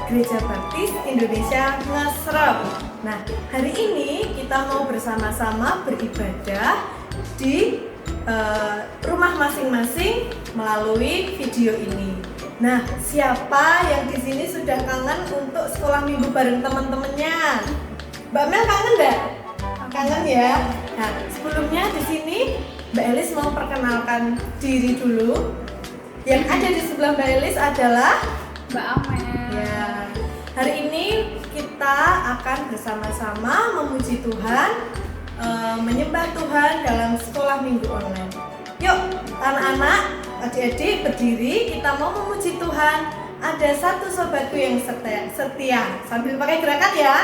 Gereja Baptis Indonesia Ngesrep. Nah, hari ini kita mau bersama-sama beribadah di rumah masing-masing melalui video ini. Nah, siapa yang di sini sudah kangen untuk sekolah minggu bareng teman-temannya? Mbak Mel kangen enggak? Kangen ya. Nah, sebelumnya di sini Mbak Elis mau perkenalkan diri dulu. Yang ada di sebelah Mbak Elis adalah Mbak Amel. ya. Hari ini kita akan bersama-sama memuji Tuhan, menyembah Tuhan dalam sekolah minggu online. Yuk, anak-anak, adik-adik berdiri, kita mau memuji Tuhan. Ada satu sobatku yang setia. Sambil pakai gerakan ya.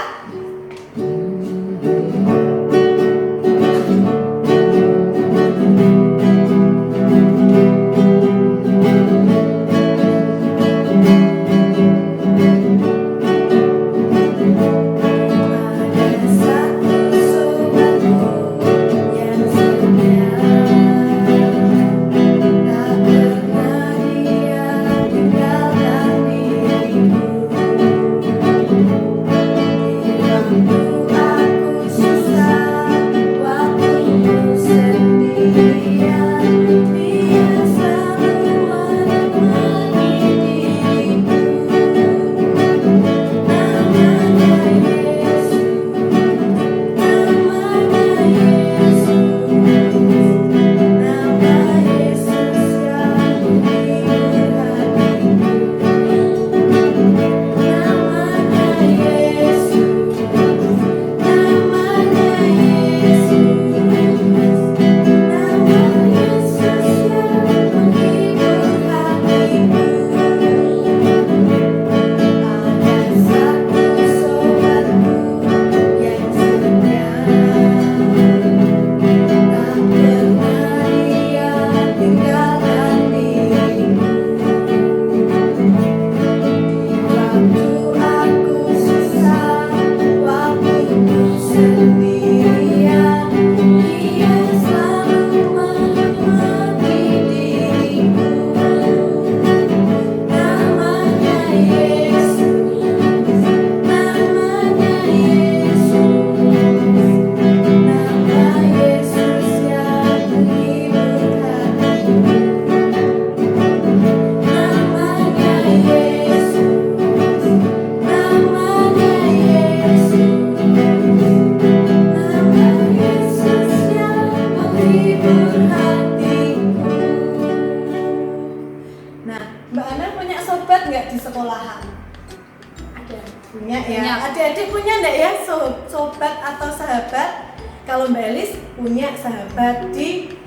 Sobat atau sahabat. Kalau Mbak Elis punya sahabat di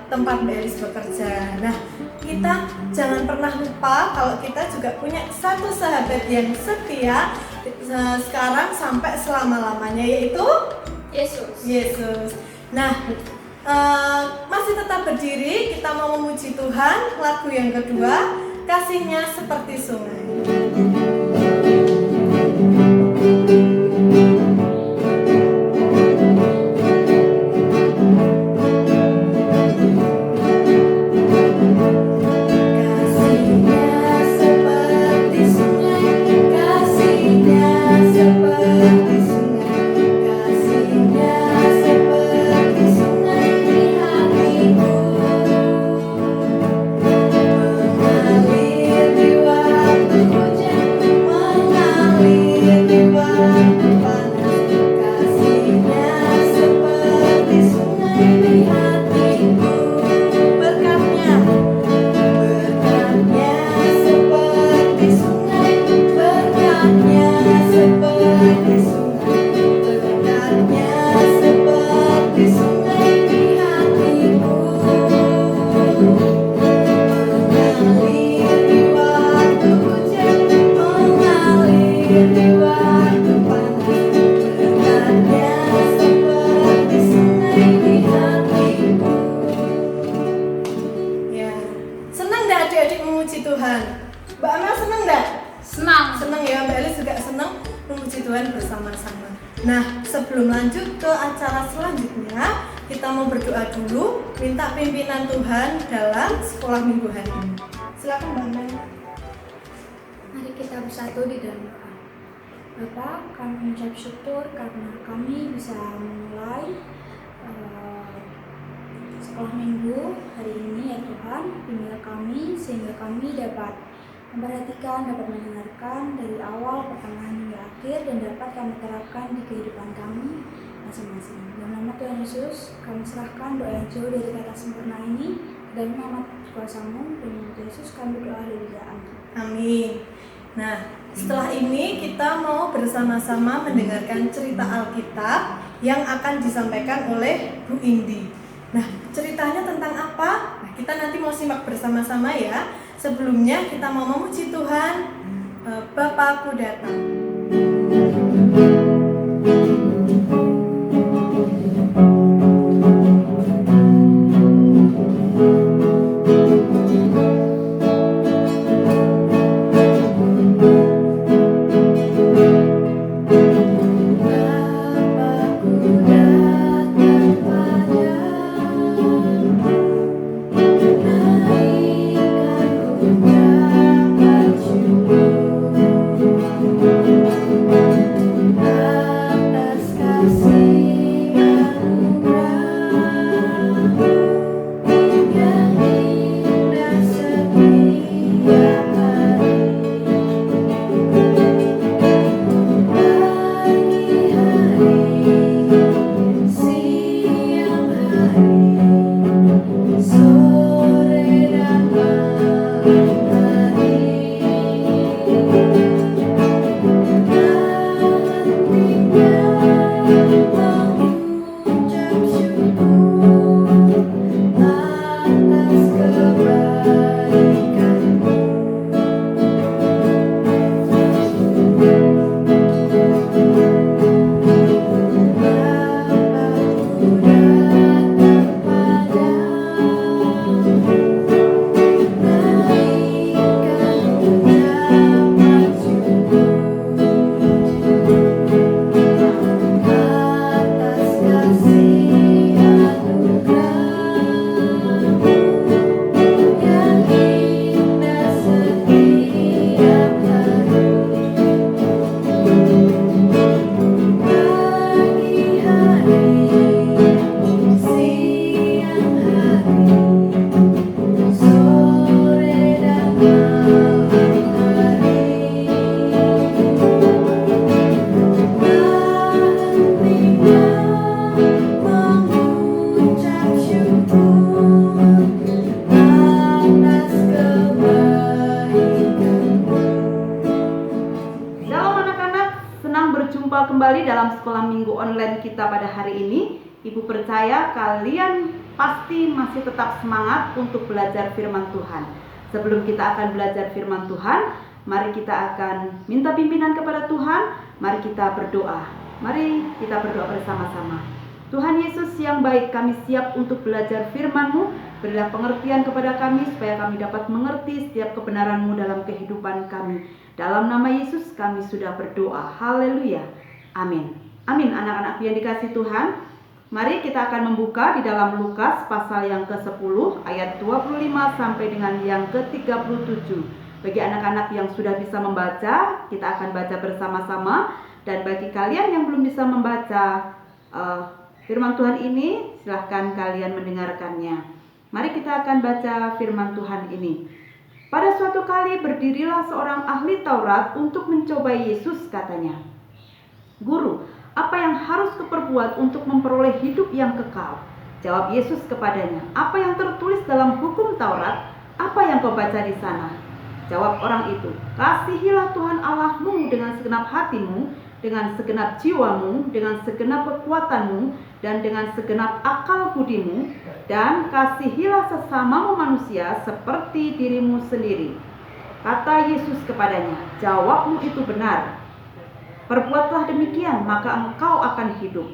tempat Mbak Elis bekerja. Nah, kita jangan pernah lupa kalau kita juga punya satu sahabat yang setia sekarang sampai selama-lamanya, yaitu Yesus. Nah, masih tetap berdiri, kita mau memuji Tuhan. Lagu yang kedua, Kasihnya Seperti Sungai. Nah, sebelum lanjut ke acara selanjutnya, kita mau berdoa dulu, minta pimpinan Tuhan dalam sekolah minggu hari ini. Silakan Mbak Mel. Mari kita bersatu di dalam doa. Bapa, kami mengucap syukur karena kami bisa memulai sekolah minggu hari ini ya Tuhan. Bimbinglah kami sehingga kami dapat memperhatikan, dapat mendengarkan dari awal, pertengahan hingga akhir, dan dapat kami terapkan di kehidupan kami masing-masing. Dalam nama Tuhan Yesus, kami serahkan doa yang jauh dari kata sempurna ini dan nama kuasa-Mu, dan nama Yesus kami berdoa haleluya. Amin. Nah, setelah ini kita mau bersama-sama mendengarkan cerita Alkitab yang akan disampaikan oleh Bu Indi. Nah, ceritanya tentang apa? Nah, kita nanti mau simak bersama-sama ya. Sebelumnya kita mau memuji Tuhan. Bapakku datang. Kembali dalam sekolah minggu online kita pada hari ini. Ibu percaya kalian pasti masih tetap semangat untuk belajar firman Tuhan. Sebelum kita akan belajar firman Tuhan, mari kita akan minta pimpinan kepada Tuhan. Mari kita berdoa. Mari kita berdoa bersama-sama. Tuhan Yesus yang baik, kami siap untuk belajar firman-Mu. Berilah pengertian kepada kami supaya kami dapat mengerti setiap kebenaran-Mu dalam kehidupan kami. Dalam nama Yesus kami sudah berdoa. Haleluya. Amin. Amin. Anak-anak yang dikasihi Tuhan, mari kita akan membuka di dalam Lukas pasal yang ke-10 ayat 25 sampai dengan yang ke-37. Bagi anak-anak yang sudah bisa membaca, kita akan baca bersama-sama. Dan bagi kalian yang belum bisa membaca firman Tuhan ini, silahkan kalian mendengarkannya. Mari kita akan baca firman Tuhan ini. Pada suatu kali berdirilah seorang ahli Taurat untuk mencobai Yesus, katanya, "Guru, apa yang harus kuperbuat untuk memperoleh hidup yang kekal?" Jawab Yesus kepadanya, "Apa yang tertulis dalam hukum Taurat? Apa yang kau baca di sana?" Jawab orang itu, "Kasihilah Tuhan Allahmu dengan segenap hatimu, dengan segenap jiwamu, dengan segenap kekuatanmu, dan dengan segenap akal budimu, dan kasihilah sesamamu manusia seperti dirimu sendiri." Kata Yesus kepadanya, "Jawabmu itu benar. Perbuatlah demikian, maka engkau akan hidup."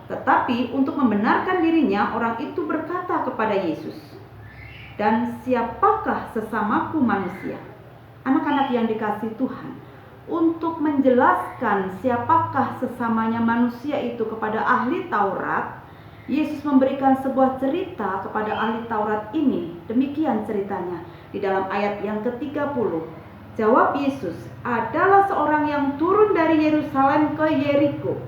Tetapi untuk membenarkan dirinya, orang itu berkata kepada Yesus, "Dan siapakah sesamaku manusia?" Anak-anak yang dikasihi Tuhan, untuk menjelaskan siapakah sesamanya manusia itu kepada ahli Taurat, Yesus memberikan sebuah cerita kepada ahli Taurat ini. Demikian ceritanya di dalam ayat yang ke-30. Jawab Yesus, adalah seorang yang turun dari Yerusalem ke Yeriko.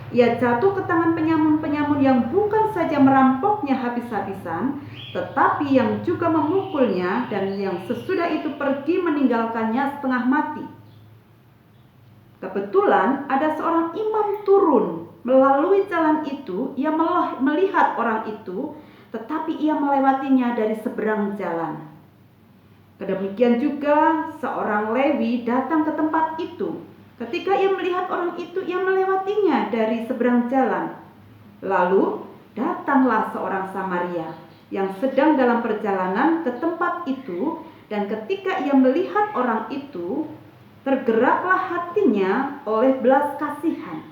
Ia jatuh ke tangan penyamun-penyamun yang bukan saja merampoknya habis-habisan, tetapi yang juga memukulnya, dan yang sesudah itu pergi meninggalkannya setengah mati. Kebetulan ada seorang imam turun melalui jalan itu. Ia melihat orang itu, tetapi ia melewatinya dari seberang jalan. Demikian juga seorang Lewi datang ke tempat itu. Ketika ia melihat orang itu, ia melewatinya dari seberang jalan. Lalu datanglah seorang Samaria yang sedang dalam perjalanan ke tempat itu, dan ketika ia melihat orang itu, tergeraklah hatinya oleh belas kasihan.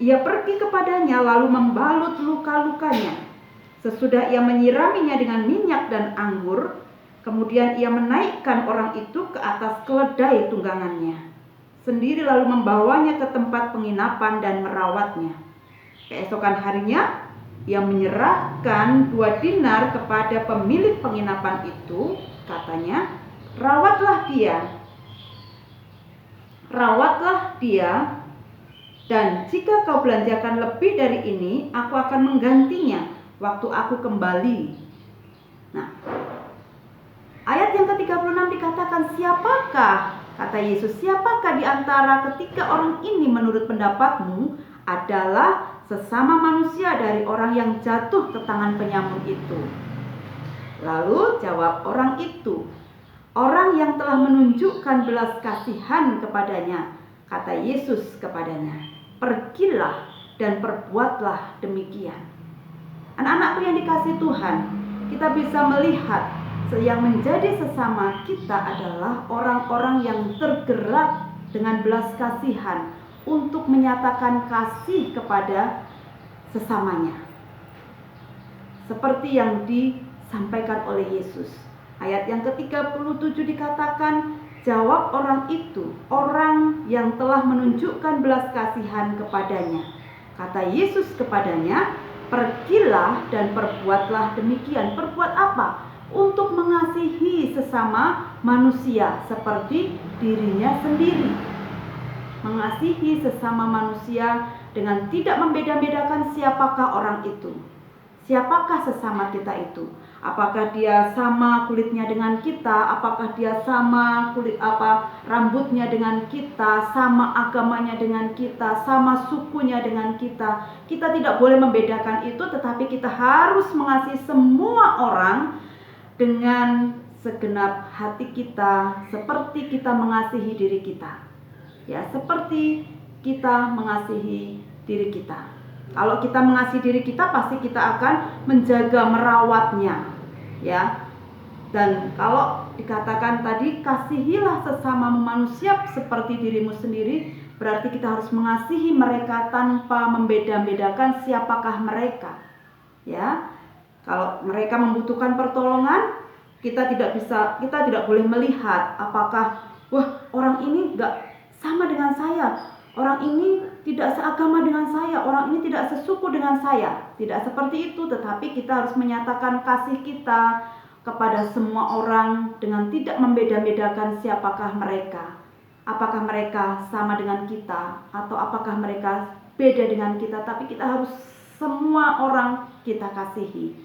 Ia pergi kepadanya lalu membalut luka-lukanya. Sesudah ia menyiraminya dengan minyak dan anggur, kemudian ia menaikkan orang itu ke atas keledai tunggangannya sendiri, lalu membawanya ke tempat penginapan dan merawatnya. Keesokan harinya ia menyerahkan 2 dinar kepada pemilik penginapan itu. Katanya, rawatlah dia, dan jika kau belanjakan lebih dari ini, aku akan menggantinya waktu aku kembali. Nah, ayat yang ke-36 dikatakan, siapakah, kata Yesus, siapakah di antara ketiga orang ini menurut pendapatmu adalah sesama manusia dari orang yang jatuh ke tangan penyamun itu? Lalu jawab orang itu, orang yang telah menunjukkan belas kasihan kepadanya. Kata Yesus kepadanya, pergilah dan perbuatlah demikian. Anak-anakku yang dikasihi Tuhan, kita bisa melihat yang menjadi sesama kita adalah orang-orang yang tergerak dengan belas kasihan untuk menyatakan kasih kepada sesamanya. Seperti yang disampaikan oleh Yesus. Ayat yang ke-37 dikatakan, jawab orang itu, orang yang telah menunjukkan belas kasihan kepadanya. Kata Yesus kepadanya, pergilah dan perbuatlah demikian. Perbuat apa? Untuk mengasihi sesama manusia seperti dirinya sendiri. Mengasihi sesama manusia dengan tidak membeda-bedakan siapakah orang itu. Siapakah sesama kita itu? Apakah dia sama kulitnya dengan kita? Apakah dia sama rambutnya dengan kita? Sama agamanya dengan kita? Sama sukunya dengan kita? Kita tidak boleh membedakan itu, tetapi kita harus mengasihi semua orang dengan segenap hati kita, seperti kita mengasihi diri kita. Ya, seperti kita mengasihi diri kita. Kalau kita mengasihi diri kita, pasti kita akan menjaga, merawatnya, ya. Dan kalau dikatakan tadi, kasihilah sesama manusia seperti dirimu sendiri, berarti kita harus mengasihi mereka tanpa membeda-bedakan siapakah mereka, ya. Kalau mereka membutuhkan pertolongan, kita tidak boleh melihat apakah orang ini enggak sama dengan saya, orang ini tidak seagama dengan saya, orang ini tidak sesuku dengan saya. Tidak seperti itu, tetapi kita harus menyatakan kasih kita kepada semua orang dengan tidak membeda-bedakan siapakah mereka. Apakah mereka sama dengan kita atau apakah mereka beda dengan kita, tapi kita harus semua orang kita kasihi.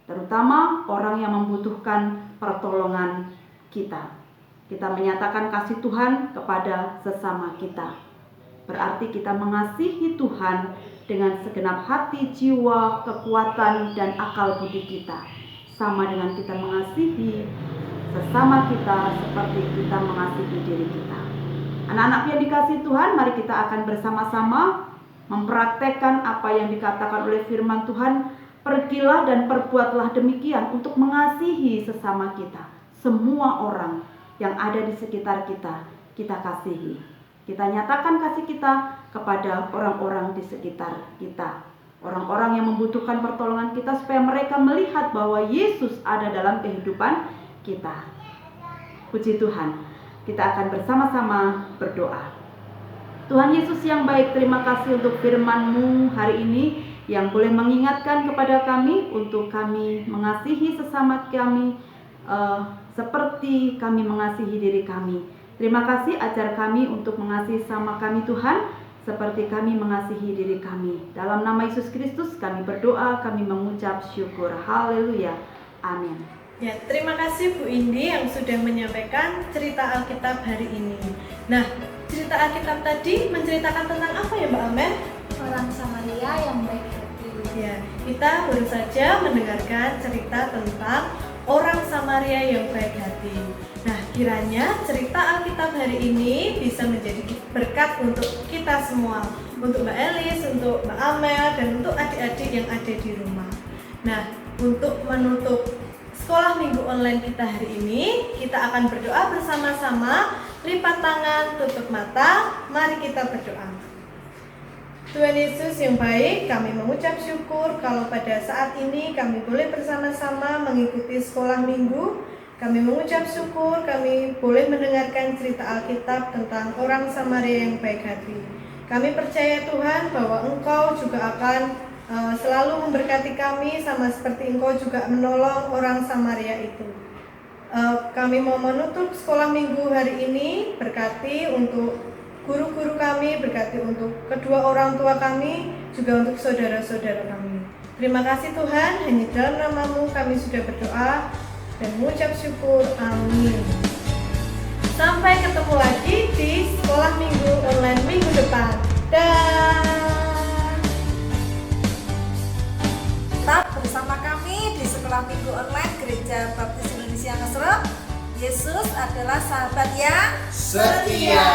Terutama orang yang membutuhkan pertolongan kita. Kita menyatakan kasih Tuhan kepada sesama kita. Berarti kita mengasihi Tuhan dengan segenap hati, jiwa, kekuatan, dan akal budi kita. Sama dengan kita mengasihi sesama kita seperti kita mengasihi diri kita. Anak-anak yang dikasihi Tuhan, mari kita akan bersama-sama mempraktekkan apa yang dikatakan oleh firman Tuhan. Pergilah dan perbuatlah demikian untuk mengasihi sesama kita. Semua orang yang ada di sekitar kita, kita kasihi. Kita nyatakan kasih kita kepada orang-orang di sekitar kita. Orang-orang yang membutuhkan pertolongan kita supaya mereka melihat bahwa Yesus ada dalam kehidupan kita. Puji Tuhan. Kita akan bersama-sama berdoa. Tuhan Yesus yang baik, terima kasih untuk firman-Mu hari ini yang boleh mengingatkan kepada kami untuk kami mengasihi sesama kami seperti kami mengasihi diri kami. Terima kasih, ajar kami untuk mengasihi sama kami Tuhan, seperti kami mengasihi diri kami. Dalam nama Yesus Kristus kami berdoa, kami mengucap syukur. Haleluya. Amin. Ya, terima kasih Bu Indi yang sudah menyampaikan cerita Alkitab hari ini. Nah, cerita Alkitab tadi menceritakan tentang apa ya Mbak Amel? Orang Samaria yang baik hati. Ya, kita baru saja mendengarkan cerita tentang orang Samaria yang baik hati. Nah, kiranya cerita Alkitab hari ini bisa menjadi berkat untuk kita semua, untuk Mbak Elis, untuk Mbak Amel, dan untuk adik-adik yang ada di rumah. Nah, untuk menutup sekolah minggu online kita hari ini, kita akan berdoa bersama-sama. Lipat tangan, tutup mata, mari kita berdoa. Tuhan Yesus yang baik, kami mengucap syukur kalau pada saat ini kami boleh bersama-sama mengikuti sekolah minggu. Kami mengucap syukur kami boleh mendengarkan cerita Alkitab tentang orang Samaria yang baik hati. Kami percaya Tuhan bahwa Engkau juga akan selalu memberkati kami sama seperti Engkau juga menolong orang Samaria itu. Kami mau menutup sekolah minggu hari ini, berkati untuk guru-guru kami, berkati untuk kedua orang tua kami, juga untuk saudara-saudara kami. Terima kasih Tuhan, hanya dalam nama-Mu kami sudah berdoa dan mengucap syukur. Amin. Sampai ketemu lagi di sekolah minggu online minggu depan. Tetap bersama kami di sekolah minggu online Gereja Baptis Indonesia Ngesrep. Yesus adalah sahabat yang setia.